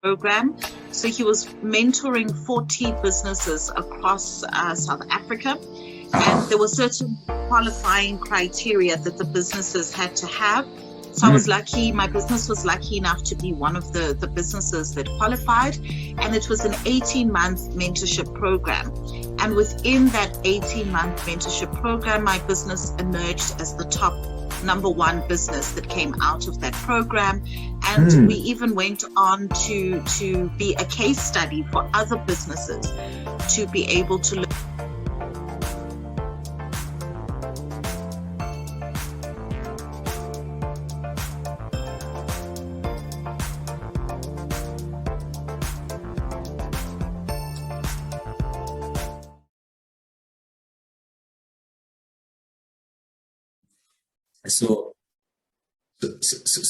program. So he was mentoring 40 businesses across South Africa. And there were certain qualifying criteria that the businesses had to have. So I was lucky, my business was lucky enough to be one of the businesses that qualified. And it was an 18-month mentorship program. And within that 18-month mentorship program, my business emerged as the top #1 business that came out of that program. And we even went on to be a case study for other businesses to be able to look.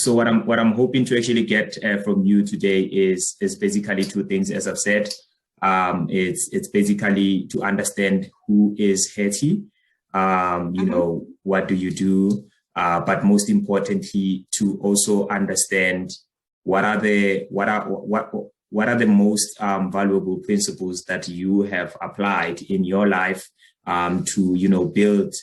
So what I'm hoping to actually get from you today is basically two things. As I've said, it's basically to understand who is Hetty, you know, what do you do, but most importantly to also understand what are the most valuable principles that you have applied in your life to, you know, build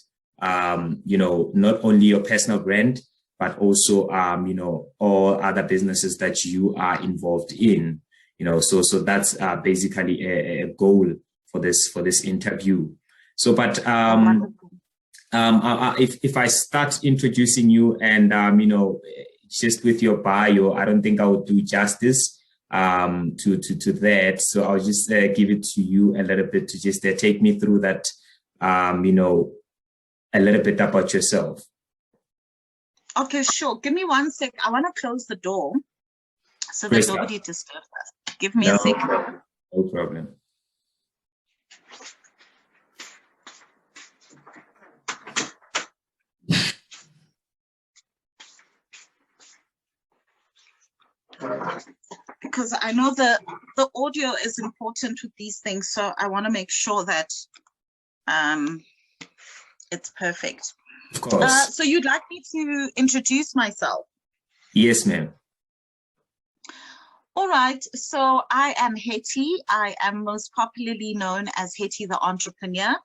you know, not only your personal brand, but also, you know, all other businesses that you are involved in, you know, so that's basically a goal for this interview. So, but if I start introducing you and, you know, just with your bio, I don't think I would do justice to that. So I'll just give it to you a little bit to just take me through that, you know, a little bit about yourself. Okay, sure. Give me 1 sec. I want to close the door so that nobody disturbs us. Give me a sec. No problem. Because I know the audio is important with these things, so I want to make sure that it's perfect. Of course. So you'd like me to introduce myself? Yes, ma'am. All right. So I am Hetty. I am most popularly known as Hetty the Entrepreneur.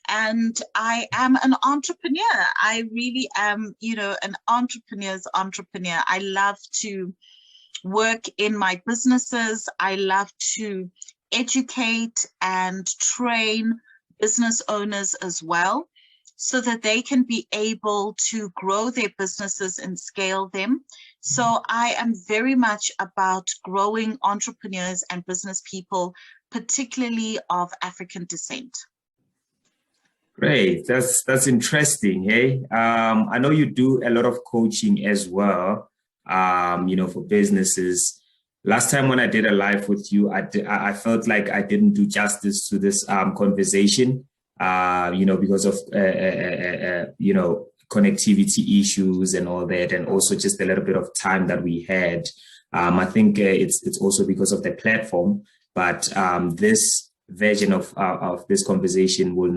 And I am an entrepreneur. I really am, you know, an entrepreneur's entrepreneur. I love to work in my businesses. I love to educate and train business owners as well, so that they can be able to grow their businesses and scale them. So I am very much about growing entrepreneurs and business people, particularly of African descent. Great, that's interesting. Hey, I know you do a lot of coaching as well, you know, for businesses. Last time when I did a live with you, I felt like I didn't do justice to this conversation. You know, because of, you know, connectivity issues and all that, and also just a little bit of time that we had. I think it's also because of the platform, but this version of this conversation will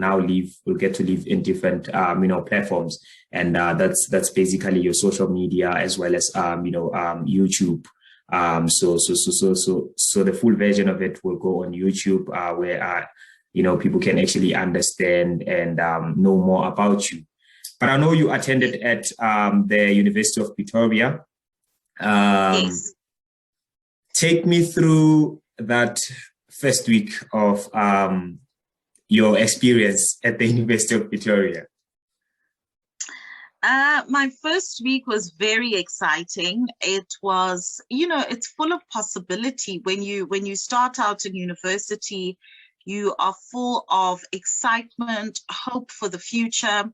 get to live in different, you know, platforms. And that's basically your social media as well as, you know, YouTube. So the full version of it will go on YouTube, where you know, people can actually understand and know more about you. But I know you attended at the University of Pretoria. Yes. Take me through that first week of your experience at the University of Pretoria. My first week was very exciting. It was, you know, it's full of possibility. When you start out in university, you are full of excitement, hope for the future.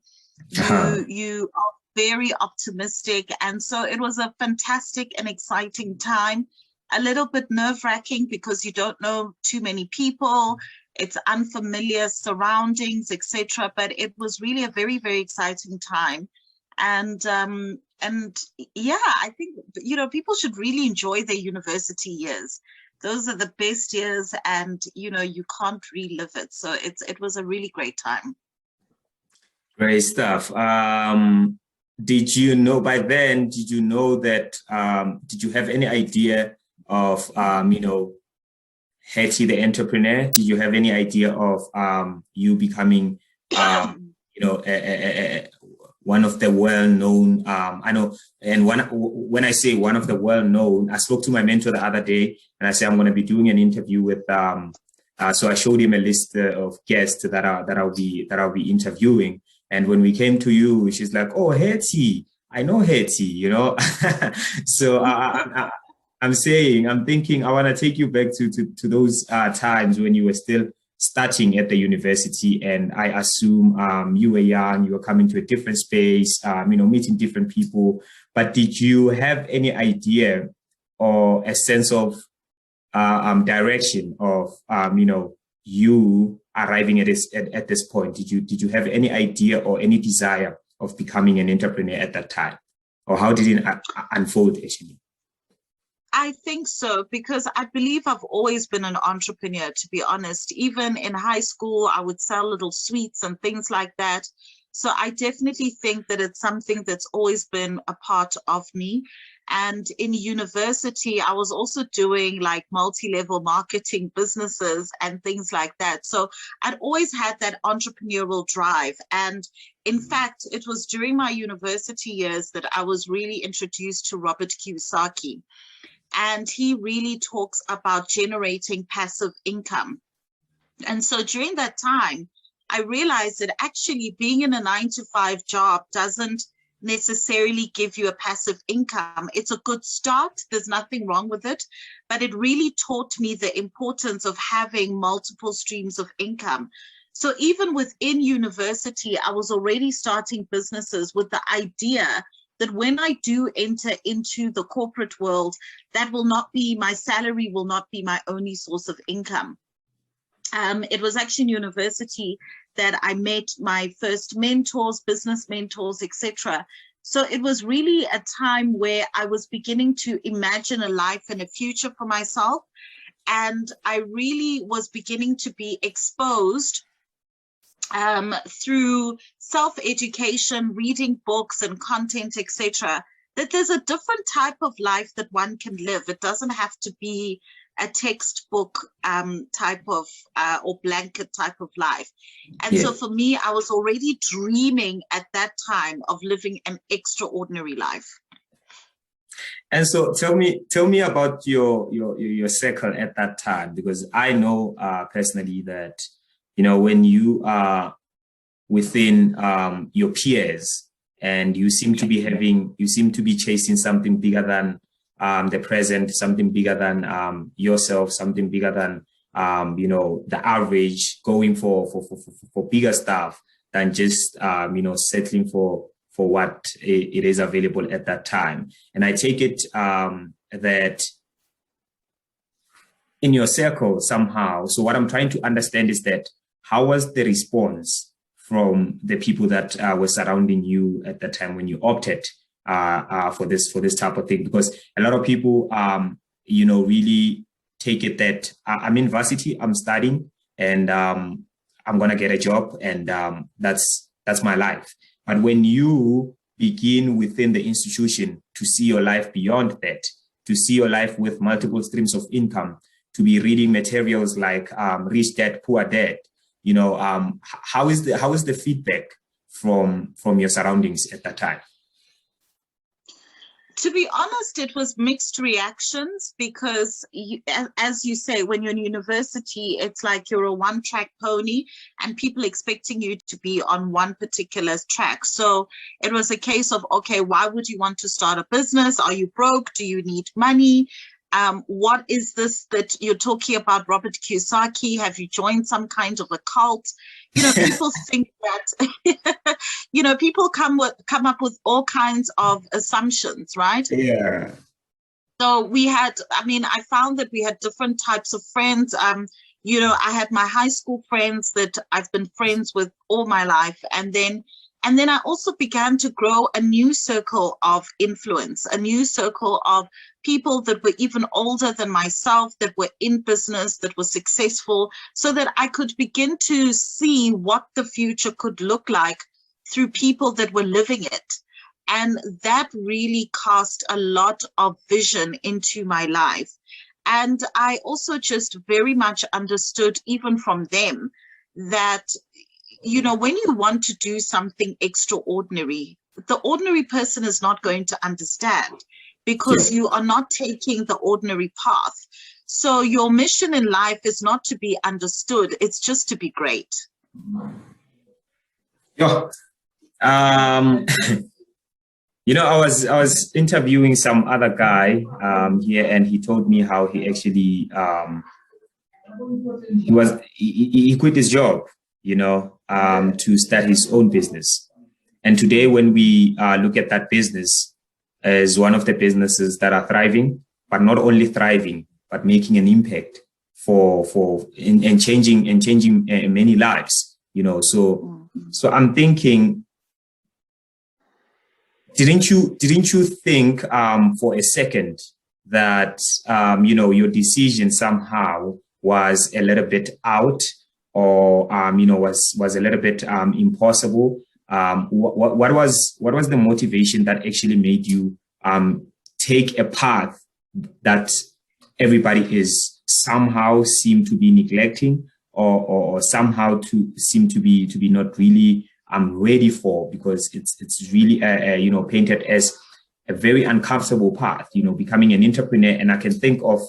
You are very optimistic. And so it was a fantastic and exciting time. A little bit nerve-wracking because you don't know too many people. It's unfamiliar surroundings, etc. But it was really a very, very exciting time. And yeah, I think, you know, people should really enjoy their university years. Those are the best years, and, you know, you can't relive it. So it was a really great time. Great stuff. Did you know by then, did you know that, did you have any idea of, Hetty the Entrepreneur? Did you have any idea of you becoming, one of the well-known, I know, and when I say one of the well-known, I spoke to my mentor the other day and I said, I'm going to be doing an interview with, so I showed him a list of guests that I'll be interviewing. And when we came to you, she's like, oh, Hetty, I know Hetty, So I'm thinking, I want to take you back to those times when you were still starting at the university, and I assume you were young, you were coming to a different space, meeting different people. But did you have any idea or a sense of direction of you arriving at this point? Did you have any idea or any desire of becoming an entrepreneur at that time, or how did it unfold actually? I think so, because I believe I've always been an entrepreneur, to be honest. Even in high school, I would sell little sweets and things like that. So I definitely think that it's something that's always been a part of me. And in university, I was also doing like multi-level marketing businesses and things like that. So I'd always had that entrepreneurial drive. And in fact, it was during my university years that I was really introduced to Robert Kiyosaki. And he really talks about generating passive income. And so during that time, I realized that actually being in a 9-to-5 job doesn't necessarily give you a passive income. It's a good start. There's nothing wrong with it. But it really taught me the importance of having multiple streams of income. So even within university, I was already starting businesses with the idea that when I do enter into the corporate world, that will not be, my salary will not be my only source of income. It was actually in university that I met my first mentors, business mentors, etc. So it was really a time where I was beginning to imagine a life and a future for myself. And I really was beginning to be exposed through self-education, reading books and content, etc., that there's a different type of life that one can live. It doesn't have to be a textbook type of or blanket type of life. And so for me, I was already dreaming at that time of living an extraordinary life. And so tell me about your circle at that time, because I know personally that when you are within your peers and you seem to be chasing something bigger than the present, something bigger than yourself, something bigger than the average, going for bigger stuff than just settling for what it is available at that time. And I take it that in your circle somehow. So what I'm trying to understand is that how was the response from the people that were surrounding you at the time when you opted for this type of thing? Because a lot of people, really take it that I'm in varsity, I'm studying, and I'm gonna get a job, and that's my life. But when you begin within the institution to see your life beyond that, to see your life with multiple streams of income, to be reading materials like Rich Dad, Poor Dad, how is the feedback from your surroundings at that time? To be honest, it was mixed reactions, because as you say, when you're in university, it's like you're a one-track pony and people expecting you to be on one particular track. So it was a case of, okay, why would you want to start a business? Are you broke? Do you need money? What is this that you're talking about, Robert Kiyosaki? Have you joined some kind of a cult? People think that, people come up with all kinds of assumptions, right? Yeah. So I found that we had different types of friends. I had my high school friends that I've been friends with all my life. And then I also began to grow a new circle of influence, a new circle of people that were even older than myself, that were in business, that were successful, so that I could begin to see what the future could look like through people that were living it. And that really cast a lot of vision into my life. And I also just very much understood, even from them, that, you know, when you want to do something extraordinary, the ordinary person is not going to understand, because you are not taking the ordinary path. So your mission in life is not to be understood, it's just to be great. Yeah. You know, I was interviewing some other guy here, and he told me how he actually he quit his job, you know, to start his own business. And today, when we look at that business as one of the businesses that are thriving, but not only thriving, but making an impact and changing many lives, you know. So I'm thinking, didn't you think for a second that you know, your decision somehow was a little bit out, or you know, was a little bit impossible? What was the motivation that actually made you take a path that everybody is somehow seem to be neglecting, or somehow seem to be not really ready for, because it's really you know, painted as a very uncomfortable path, you know, becoming an entrepreneur. And I can think of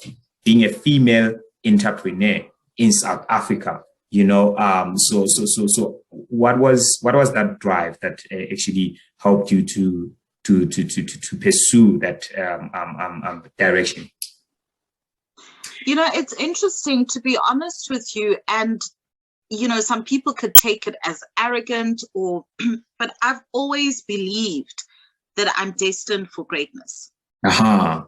being a female entrepreneur in South Africa, you know. So what was that drive that actually helped you to pursue that direction? You know, it's interesting, to be honest with you, and you know, some people could take it as arrogant, or but I've always believed that I'm destined for greatness. I've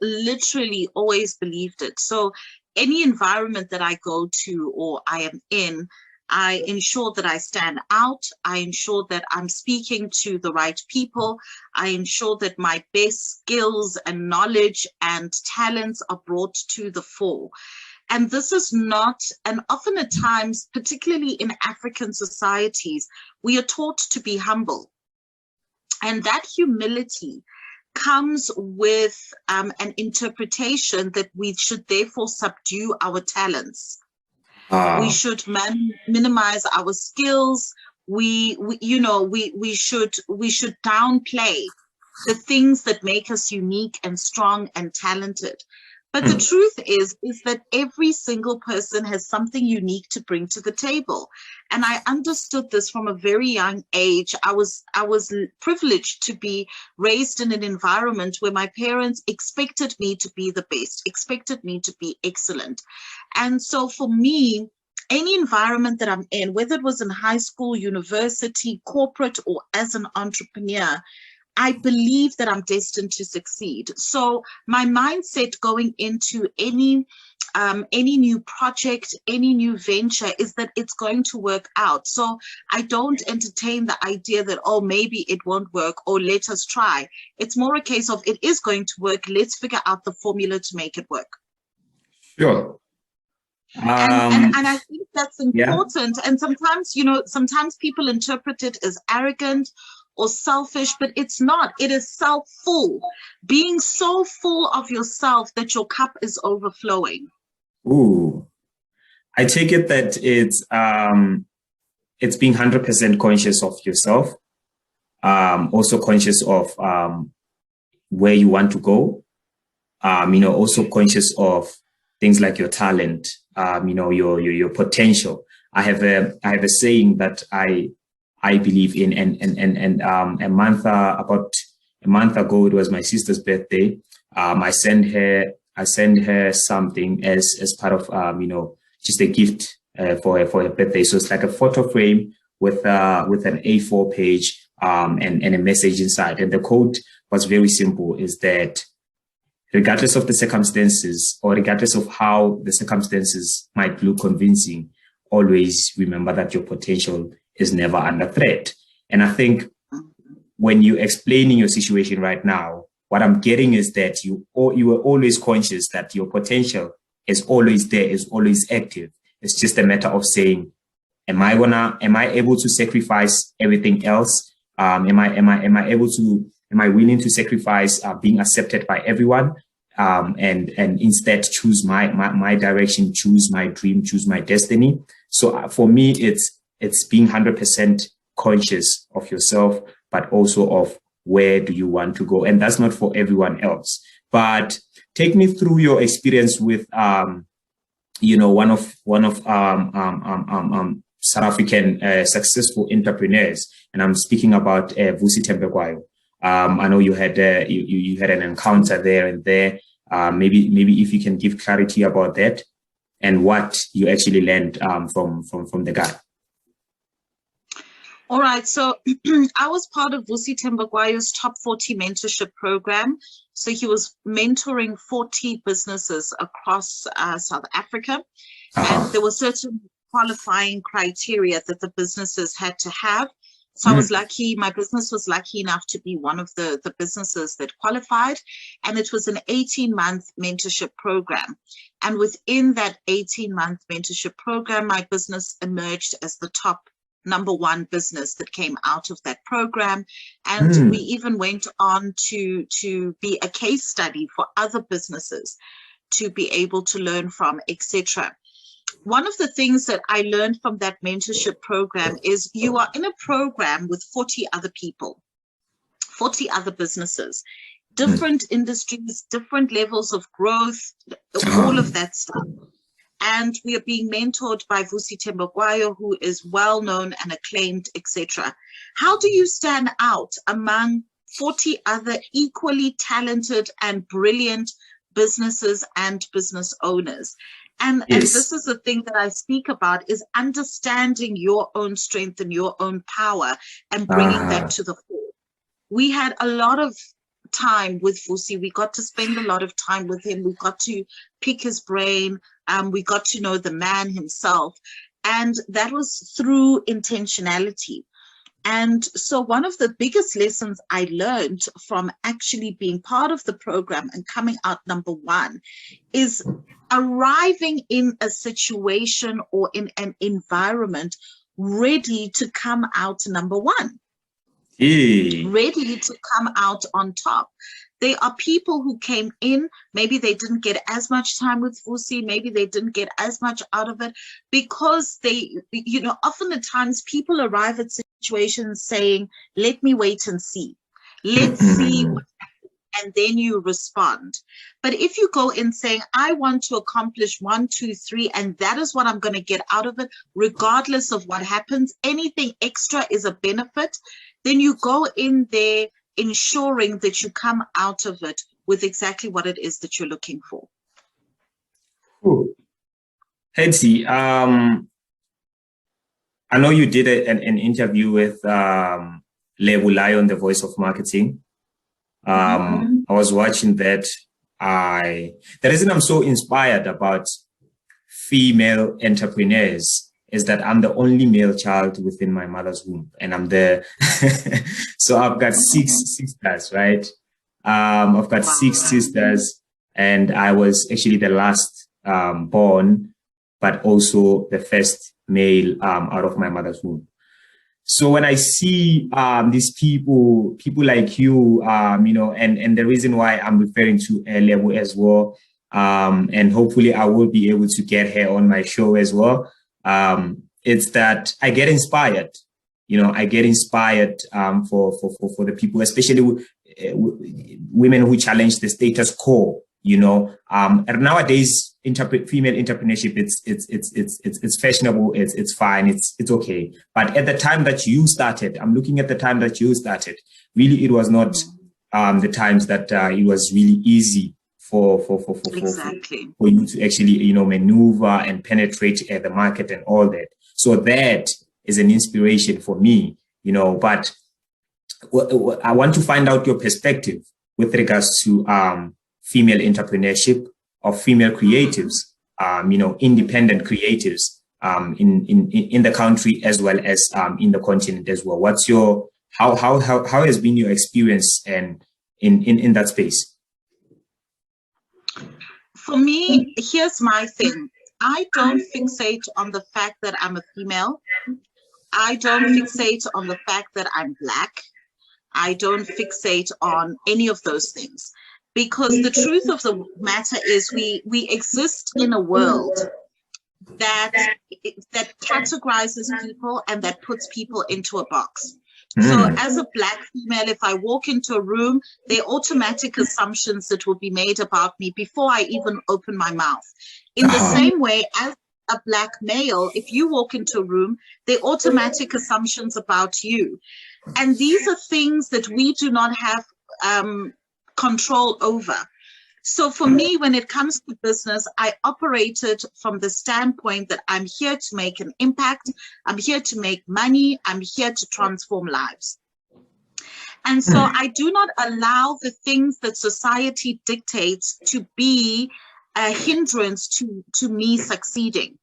literally always believed it. So any environment that I go to or I am in, I ensure that I stand out. I ensure that I'm speaking to the right people. I ensure that my best skills and knowledge and talents are brought to the fore. And this is not, and often at times, particularly in African societies, we are taught to be humble. And that humility comes with an interpretation that we should therefore subdue our talents. We should minimize our skills. We should downplay the things that make us unique and strong and talented. But the truth is that every single person has something unique to bring to the table. And I understood this from a very young age. I was privileged to be raised in an environment where my parents expected me to be the best, expected me to be excellent. And so for me, any environment that I'm in, whether it was in high school, university, corporate, or as an entrepreneur, I believe that I'm destined to succeed. So my mindset going into any new project, any new venture, is that it's going to work out. So I don't entertain the idea that, oh, maybe it won't work, or let us try. It's more a case of, it is going to work. Let's figure out the formula to make it work. Sure. And I think that's important. Yeah. And sometimes people interpret it as arrogant or selfish, but it's not. It is self-full, being so full of yourself that your cup is overflowing. Ooh, I take it that it's being 100% conscious of yourself, also conscious of where you want to go, also conscious of things like your talent, your potential. I have a saying that I believe in, and about a month ago, it was my sister's birthday. I sent her something as part of just a gift for her birthday. So it's like a photo frame with an A4 page and a message inside. And the quote was very simple: is that regardless of the circumstances, or regardless of how the circumstances might look convincing, always remember that your potential is never under threat. And I think when you're explaining your situation right now, what I'm getting is that you are always conscious that your potential is always there, is always active. It's just a matter of saying, am I able to sacrifice everything else Am I able to, am I willing to sacrifice being accepted by everyone, and instead choose my direction, choose my dream, choose my destiny? So for me, it's being 100% conscious of yourself, but also of where do you want to go. And that's not for everyone else. But take me through your experience with one of South African successful entrepreneurs, and I'm speaking about Vusi Thembekwayo. I know you had you had an encounter there and there. Maybe if you can give clarity about that and what you actually learned from the guy. All right, so I was part of Vusi Thembekwayo's Top 40 mentorship program. So he was mentoring 40 businesses across South Africa. And there were certain qualifying criteria that the businesses had to have. So I was lucky, my business was lucky enough to be one of the businesses that qualified. And it was an 18-month mentorship program. And within that 18-month mentorship program, my business emerged as the top #1 business that came out of that program. And we even went on to be a case study for other businesses to be able to learn from, etc. One of the things that I learned from that mentorship program is you are in a program with 40 other people, 40 other businesses, different industries, different levels of growth, all of that stuff. And we are being mentored by Vusi Thembekwayo, who is well known and acclaimed, etc. How do you stand out among 40 other equally talented and brilliant businesses and business owners? And this is the thing that I speak about, is understanding your own strength and your own power and bringing that to the fore. We had a lot of time with Vusi. We got to spend a lot of time with him. We got to pick his brain. We got to know the man himself. And that was through intentionality. And so one of the biggest lessons I learned from actually being part of the program and coming out #1 is arriving in a situation or in an environment ready to come out #1. Ready to come out on top. There are people who came in, maybe they didn't get as much time with Vusi, maybe they didn't get as much out of it because they, often at times people arrive at situations saying, let me wait and see. Let's see what happens, and then you respond. But if you go in saying, I want to accomplish 1, 2, 3, and that is what I'm going to get out of it, regardless of what happens, anything extra is a benefit, then you go in there ensuring that you come out of it with exactly what it is that you're looking for. Cool. Hetty, I know you did an interview with Lebulai on The Voice of Marketing. I was watching that. The reason I'm so inspired about female entrepreneurs is that I'm the only male child within my mother's womb, and I'm the so I've got 6 sisters, right? I've got 6 sisters, and I was actually the last born, but also the first male out of my mother's womb. So when I see these people like you, and the reason why I'm referring to Lebo as well, and hopefully I will be able to get her on my show as well. It's that I get inspired, I get inspired for the people, especially women who challenge the status quo, and nowadays female entrepreneurship, it's fashionable, it's fine, it's okay. But at the time that you started, I'm looking at the time that you started, really it was not the times that it was really easy for you to actually maneuver and penetrate the market and all that. So that is an inspiration for me, but I want to find out your perspective with regards to female entrepreneurship or female creatives, independent creatives in the country as well as in the continent as well. What's your how has been your experience and in that space? For me, here's my thing. I don't fixate on the fact that I'm a female. I don't fixate on the fact that I'm Black. I don't fixate on any of those things, because the truth of the matter is we exist in a world that categorizes people and that puts people into a box. So as a Black female, if I walk into a room, there are automatic assumptions that will be made about me before I even open my mouth. In the same way, as a Black male, if you walk into a room, there are automatic assumptions about you. And these are things that we do not have control over. So for me, when it comes to business, I operated from the standpoint that I'm here to make an impact. I'm here to make money. I'm here to transform lives. And so I do not allow the things that society dictates to be a hindrance to me succeeding,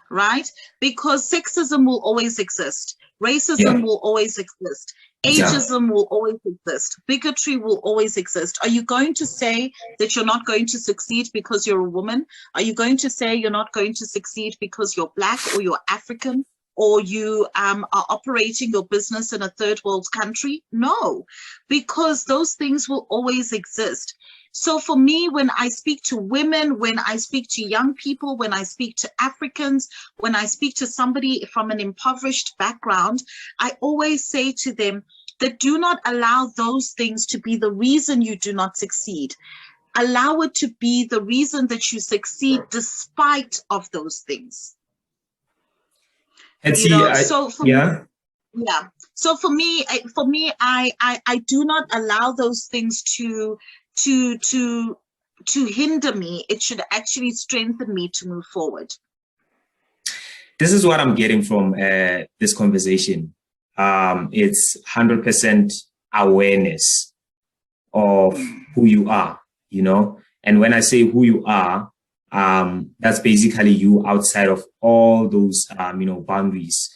right? Because sexism will always exist. Racism will always exist. Ageism will always exist. Bigotry will always exist. Are you going to say that you're not going to succeed because you're a woman? Are you going to say you're not going to succeed because you're Black or you're African, or you are operating your business in a third world country? No, because those things will always exist. So for me, when I speak to women, when I speak to young people, when I speak to Africans, when I speak to somebody from an impoverished background, I always say to them that do not allow those things to be the reason you do not succeed. Allow it to be the reason that you succeed despite of those things. So for me, I do not allow those things to hinder me. It should actually strengthen me to move forward. This is what I'm getting from this conversation. It's 100% awareness of who you are, you know. And when I say who you are, that's basically you outside of all those, boundaries.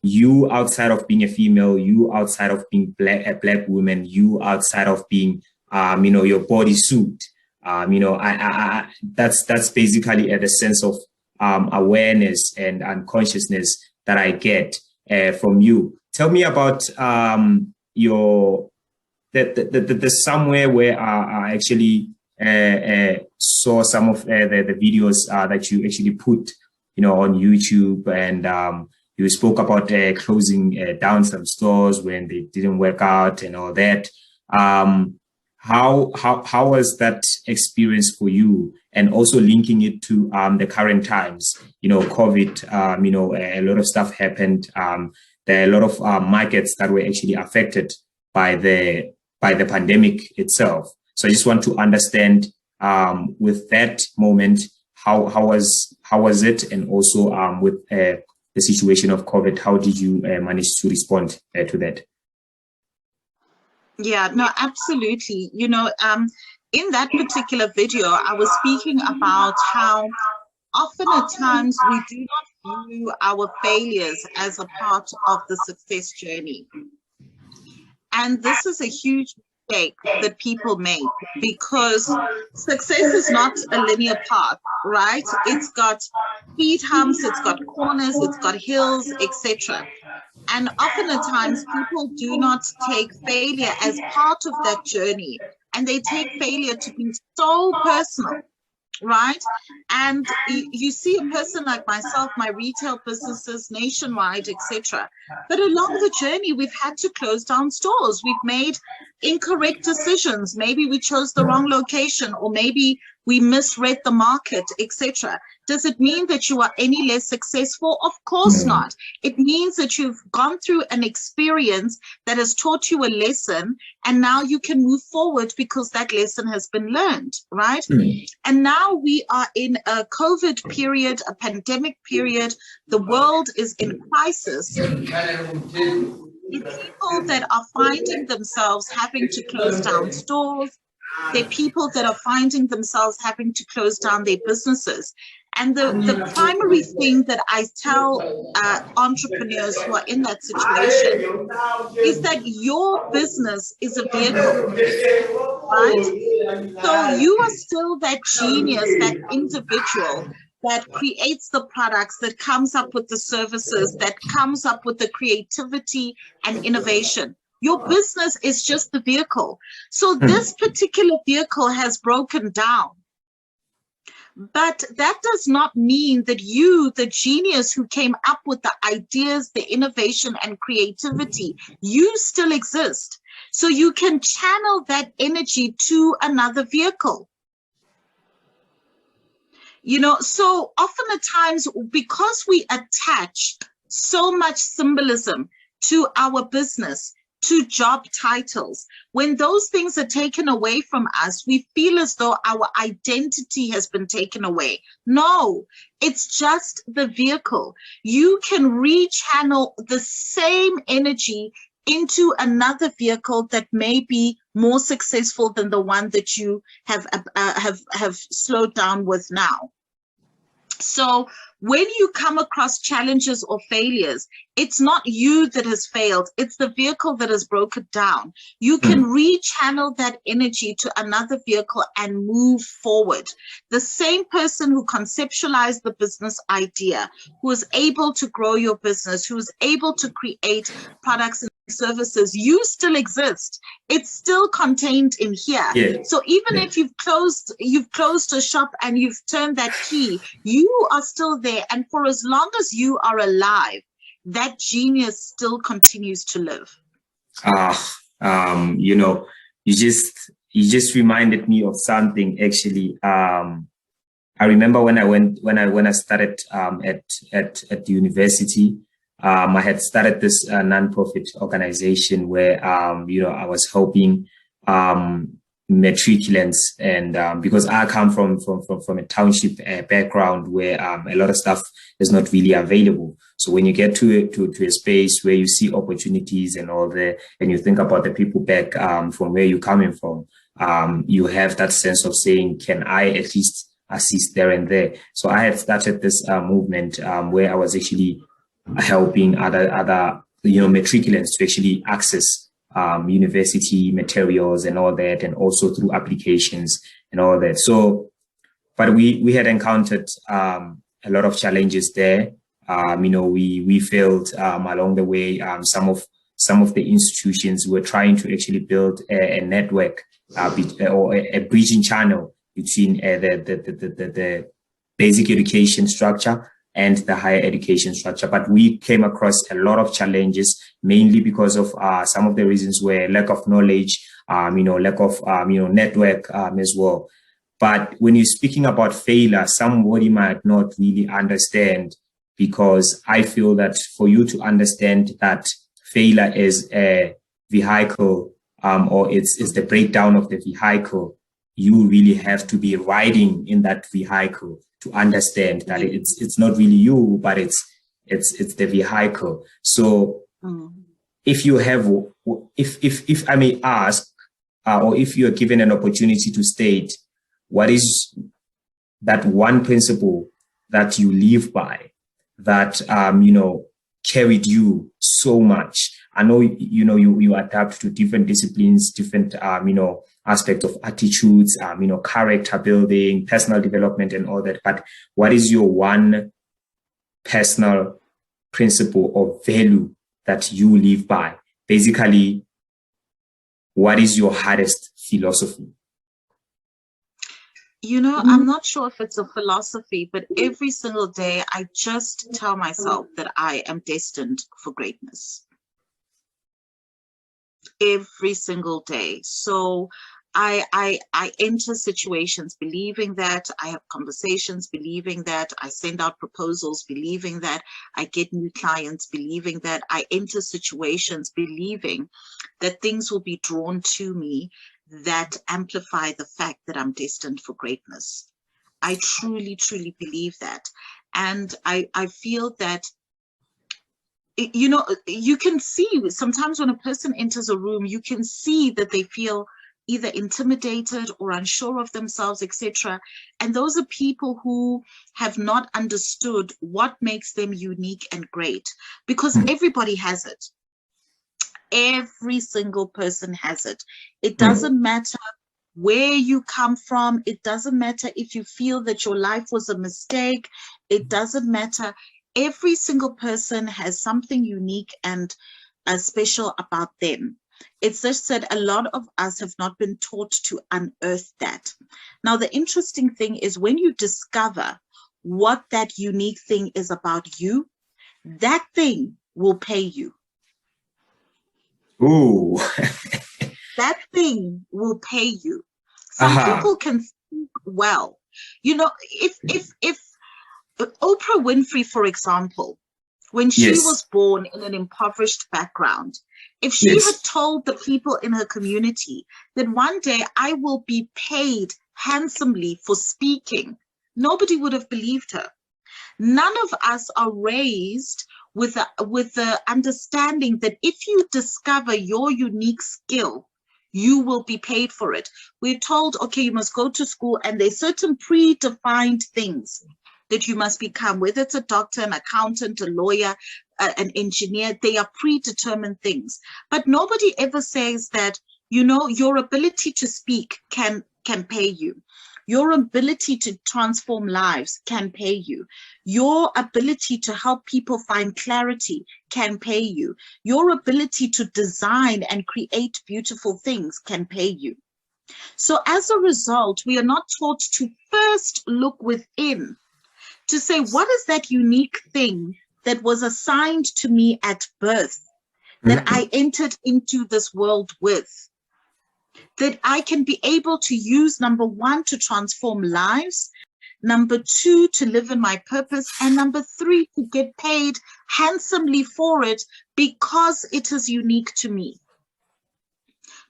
You outside of being a female, you outside of being a black woman, you outside of being, your bodysuit. That's basically the sense of awareness and consciousness that I get from you. Tell me about the somewhere where I actually saw some of the videos that you actually put, on YouTube, and you spoke about closing down some stores when they didn't work out and all that. How was that experience for you? And also linking it to the current times, COVID, a lot of stuff happened. There are a lot of markets that were actually affected by the pandemic itself. So I just want to understand with that moment, how was it, and also with the situation of COVID, how did you manage to respond to that? Yeah, no, absolutely. In that particular video, I was speaking about how often at times we do not view our failures as a part of the success journey. And this is a huge mistake that people make, because success is not a linear path, right? It's got speed humps, it's got corners, it's got hills, etc. And often at times people do not take failure as part of that journey, and they take failure to be so personal, right? And you see a person like myself, my retail businesses nationwide, etc. But along the journey, we've had to close down stores. We've made incorrect decisions. Maybe we chose the wrong location, or maybe we misread the market, etc. Does it mean that you are any less successful? Of course not. It means that you've gone through an experience that has taught you a lesson, and now you can move forward because that lesson has been learned, right? And now we are in a COVID period, a pandemic period. The world is in crisis. The people that are finding themselves having to close down stores, they're people that are finding themselves having to close down their businesses. And the primary thing that I tell entrepreneurs who are in that situation is that your business is a vehicle, right? So you are still that genius, that individual that creates the products, that comes up with the services, that comes up with the creativity and innovation. Your business is just the vehicle. So this particular vehicle has broken down. But that does not mean that you, the genius who came up with the ideas, the innovation and creativity, you still exist. So you can channel that energy to another vehicle. You know, so often at times, because we attach so much symbolism to our business, to job titles, when those things are taken away from us, we feel as though our identity has been taken away. No, it's just the vehicle. You can rechannel the same energy into another vehicle that may be more successful than the one that you have slowed down with now. So when you come across challenges or failures, it's not you that has failed, it's the vehicle that has broken down. You can rechannel that energy to another vehicle and move forward. The same person who conceptualized the business idea, who is able to grow your business, who is able to create products and services, you still exist. It's still contained in here. Yeah. So even if you've closed a shop and you've turned that key, you are still there. And for as long as you are alive, that genius still continues to live. You know, you just reminded me of something actually. I remember when I started at the university. I had started this non-profit organization where, you know, I was helping matriculants, and because I come from a township background where a lot of stuff is not really available. So when you get to a space where you see opportunities and all that, and you think about the people back from where you're coming from, you have that sense of saying, can I at least assist there and there? So I had started this movement where I was actually helping other you know, matriculants to actually access university materials and all that, and also through applications and all that. So, but we had encountered a lot of challenges there. You know, we failed along the way. Some of the institutions were trying to actually build a network or a bridging channel between the basic education structure and the higher education structure. But we came across a lot of challenges, mainly because of some of the reasons were lack of knowledge, you know, lack of, you know, network as well. But when you're speaking about failure, somebody might not really understand, because I feel that for you to understand that failure is a vehicle, or it's the breakdown of the vehicle, you really have to be riding in that vehicle to understand that it's not really you, but it's the vehicle. So if you have, if I may ask, or if you're given an opportunity to state, what is that one principle that you live by that you know, carried you so much? I know, you know, you adapt to different disciplines, different you know, aspect of attitudes, you know, character building, personal development and all that. But what is your one personal principle or value that you live by? Basically, what is your hardest philosophy? You know, I'm not sure if it's a philosophy, but every single day I just tell myself that I am destined for greatness. Every single day. So I enter situations believing that, I have conversations believing that, I send out proposals believing that, I get new clients believing that, I enter situations believing that things will be drawn to me that amplify the fact that I'm destined for greatness. I truly, truly believe that. And I feel that, you know, you can see sometimes when a person enters a room, you can see that they feel either intimidated or unsure of themselves, etc. And those are people who have not understood what makes them unique and great, because everybody has it. Every single person has it. It doesn't matter where you come from. It doesn't matter if you feel that your life was a mistake. It doesn't matter. Every single person has something unique and special about them. It's just that a lot of us have not been taught to unearth that. Now, the interesting thing is when you discover what that unique thing is about you, that thing will pay you. Ooh. That thing will pay you. Some people can speak well. You know, if Oprah Winfrey, for example, when she was born in an impoverished background, if she had told the people in her community that one day I will be paid handsomely for speaking, nobody would have believed her. None of us are raised with the understanding that if you discover your unique skill, you will be paid for it. We're told, okay, you must go to school, and there's certain predefined things that you must become, whether it's a doctor, an accountant, a lawyer, an engineer. They are predetermined things. But nobody ever says that, you know, your ability to speak can pay you. Your ability to transform lives can pay you. Your ability to help people find clarity can pay you. Your ability to design and create beautiful things can pay you. So as a result, we are not taught to first look within to say, what is that unique thing that was assigned to me at birth, that I entered into this world with, that I can be able to use, number one, to transform lives, number two, to live in my purpose, and number three, to get paid handsomely for it because it is unique to me.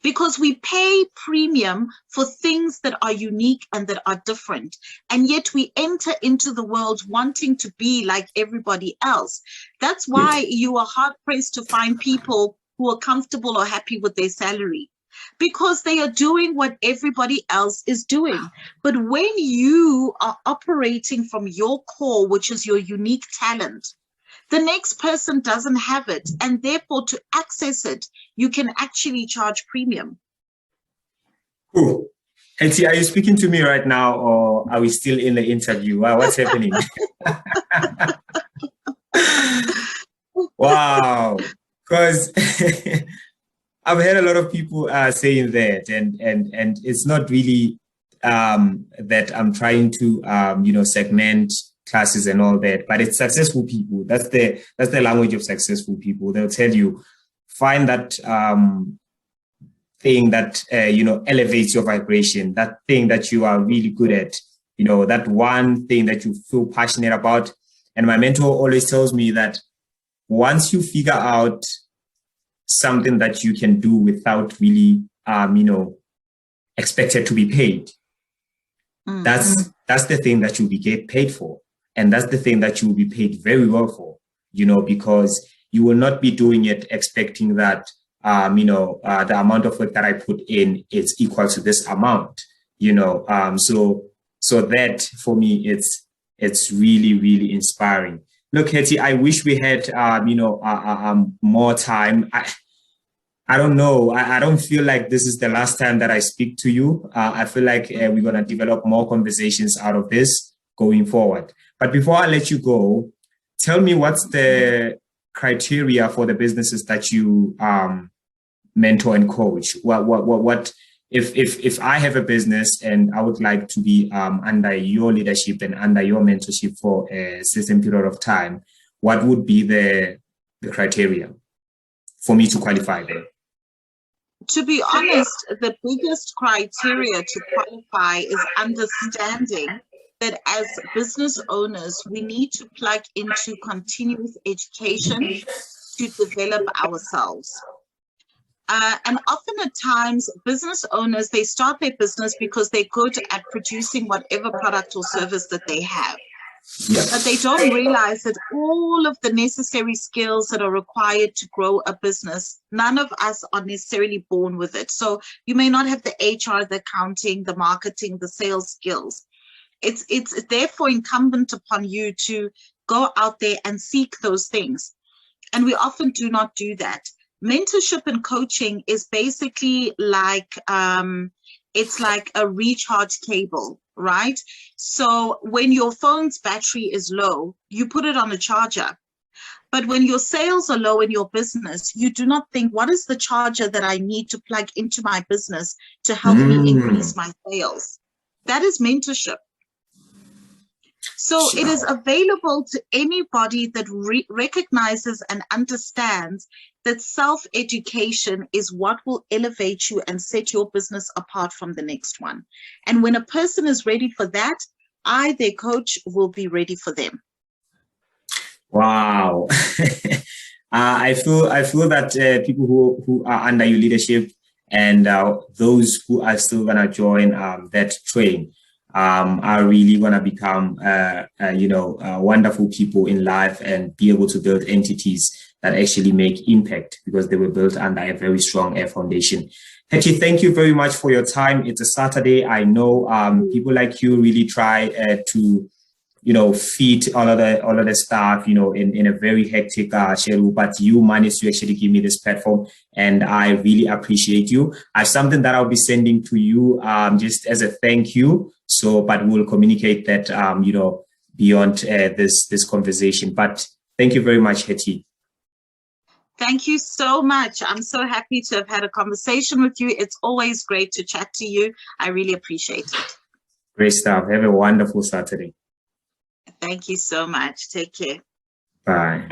Because we pay premium for things that are unique and that are different. And yet we enter into the world wanting to be like everybody else. That's why you are hard-pressed to find people who are comfortable or happy with their salary, because they are doing what everybody else is doing. But when you are operating from your core, which is your unique talent, the next person doesn't have it, and therefore to access it, you can actually charge premium. Cool. Hetty, are you speaking to me right now, or are we still in the interview? What's happening? Wow. Because I've heard a lot of people saying that, and it's not really that I'm trying to segment classes and all that, but it's successful people. That's the language of successful people. They'll tell you, find that thing that elevates your vibration, that thing that you are really good at, that one thing that you feel passionate about. And my mentor always tells me that once you figure out something that you can do without really, expected to be paid, that's the thing that you'll be get paid for. And that's the thing that you will be paid very well for, because you will not be doing it expecting that, the amount of work that I put in is equal to this amount, so that for me, it's really, really inspiring. Look, Hetty, I wish we had, more time. I don't know. I don't feel like this is the last time that I speak to you. I feel like we're going to develop more conversations out of this going forward. But before I let you go, tell me what's the criteria for the businesses that you mentor and coach. What if I have a business and I would like to be under your leadership and under your mentorship for a certain period of time, what would be the criteria for me to qualify there? To be honest, the biggest criteria to qualify is understanding that as business owners, we need to plug into continuous education to develop ourselves. And often at times, business owners, they start their business because they're good at producing whatever product or service that they have. But they don't realize that all of the necessary skills that are required to grow a business, none of us are necessarily born with it. So you may not have the HR, the accounting, the marketing, the sales skills. It's therefore incumbent upon you to go out there and seek those things. And we often do not do that. Mentorship and coaching is basically like It's like a recharge cable, right? So when your phone's battery is low, you put it on a charger. But when your sales are low in your business, you do not think, what is the charger that I need to plug into my business to help me increase my sales? That is mentorship. So it is available to anybody that recognizes and understands that self-education is what will elevate you and set your business apart from the next one. And when a person is ready for that, their coach, will be ready for them. Wow. I feel that people who are under your leadership and those who are still gonna join that train are really gonna become wonderful people in life and be able to build entities that actually make impact because they were built under a very strong foundation. Hetty, thank you very much for your time. It's a Saturday. I know people like you really try to feed all of the staff, in a very hectic schedule, but you managed to actually give me this platform and I really appreciate you. I have something that I'll be sending to you just as a thank you. So, but we'll communicate that, beyond this conversation. But thank you very much, Hetty. Thank you so much. I'm so happy to have had a conversation with you. It's always great to chat to you. I really appreciate it. Great stuff. Have a wonderful Saturday. Thank you so much. Take care. Bye.